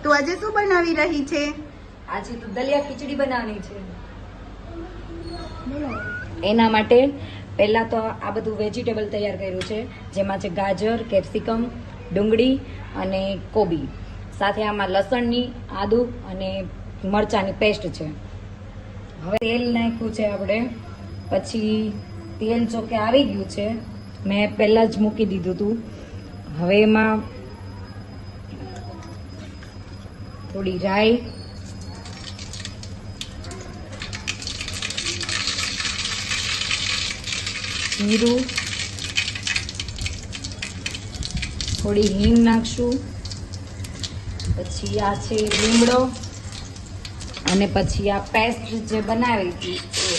તો આજે શું બનાવી રહી છે? આજે તો દલિયા ખીચડી બનાવવાની છે। એના માટે પહેલા તો આ બધું વેજીટેબલ તૈયાર કર્યું છે, જેમાં છે ગાજર, કેપ્સિકમ, ડુંગળી અને કોબી, સાથે આમાં લસણની, આદુ અને મરચાંની પેસ્ટ છે। હવે તેલ નાખ્યું છે આપણે, પછી તેલ ચોકે આવી ગયું છે, મેં પહેલા જ મૂકી દીધું હતું। હવે એમાં થોડી રાઈ, જીરું, થોડી હિંગ નાખશું, પછી આ છે લીમડો અને પછી આ પેસ્ટ જે બનાવી હતી એ।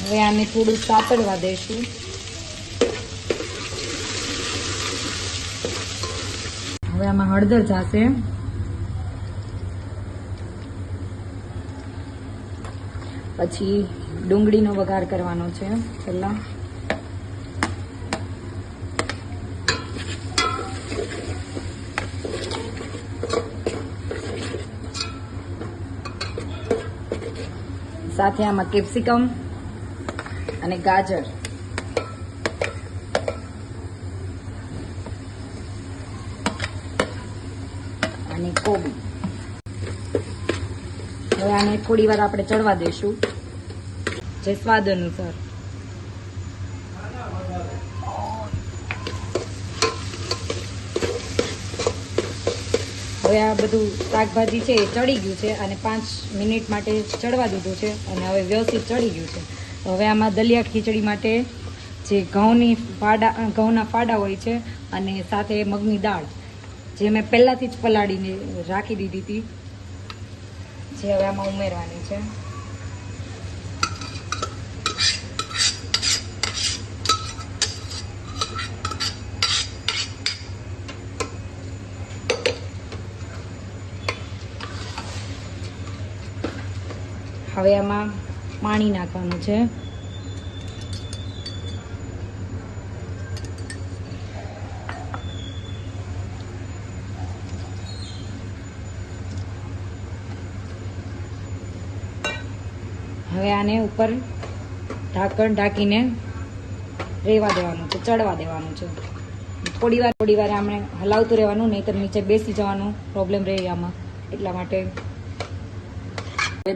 હવે આને થોડું સાતળવા દઈશું। હવે આમાં હળદર જશે, પછી ડુંગળીનો વઘાર કરવાનો છે પહેલા। સાથે આમાં કેપ્સિકમ અને ગાજર અને કોબી। હવે આને થોડી વાર આપણે ચડવા દઈશું, જે સ્વાદ અનુસાર। હવે આ બધું શાકભાજી છે એ ચડી ગયું છે અને 5 મિનિટ માટે ચડવા દીધું છે અને હવે વ્યવસ્થિત ચડી ગયું છે। હવે આમાં દલિયા ખીચડી માટે જે ઘઉંના ફાડા હોય છે અને સાથે મગની દાળ, જે મેં પહેલાથી જ પલાળીને રાખી દીધી હતી, જે હવે આમાં ઉમેરવાની છે। હવે આમાં પાણી નાખવાનું છે। હવે આને ઉપર ઢાંકણ ઢાંકીને રહેવા દેવાનું છે, ચડવા દેવાનું છે। થોડી વાર આપણે હલાવતું રહેવાનું, નહીંતર નીચે બેસી જવાનું પ્રોબ્લેમ રહે આમાં, એટલા માટે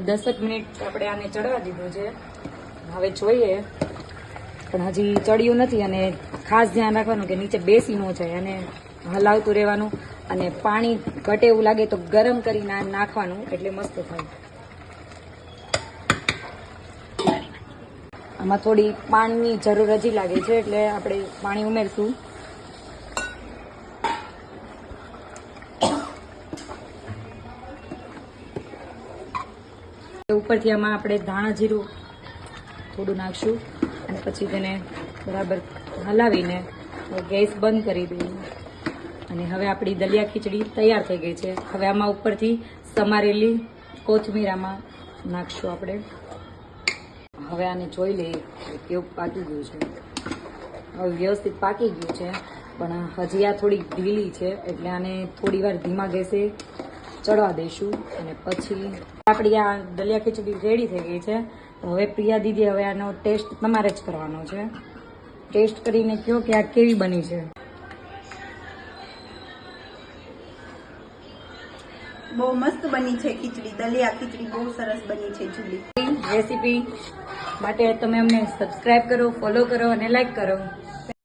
10 મિનિટ આપણે આને ચડવા દીધું છે। હવે જોઈએ, પણ હજી ચડ્યું નથી અને ખાસ ધ્યાન રાખવાનું કે નીચે બેસી ન જાય અને હલાવતું રહેવાનું, અને પાણી ઘટે એવું લાગે તો ગરમ કરીને નાખવાનું, એટલે મસ્ત થાય। આમાં થોડી પાણીની જરૂર હજી લાગે છે, એટલે આપણે પાણી ઉમેરશું। ઉપરથી આમાં આપણે ધાણા જીરું થોડું નાખશું અને પછી તેને બરાબર હલાવીને ગેસ બંધ કરી દઈએ। અને હવે આપણી દલિયા ખીચડી તૈયાર થઈ ગઈ છે। હવે આમાં ઉપરથી સમારેલી કોથમીર આમાં નાખશું આપણે। હવે આને જોઈ લઈએ કેવું પાકી ગયું છે। હવે વ્યવસ્થિત પાકી ગયું છે, પણ હજી આ થોડી ઢીલી છે, એટલે આને થોડી વાર ધીમા ગેસે ચડવા દઈશું અને પછી આપણી આ દલિયા ખીચડી રેડી થઈ ગઈ છે। હવે પ્રિયા દીદી, હવે આનો ટેસ્ટ તમારે જ કરવાનો છે। ટેસ્ટ કરીને કહો કે આ કેવી બની છે। બહુ મસ્ત બની છે ખીચડી, દલિયા ખીચડી બહુ સરસ બની છે જુલી। રેસીપી માટે તમે અમને સબસ્ક્રાઇબ કરો, ફોલો કરો અને લાઈક કરો।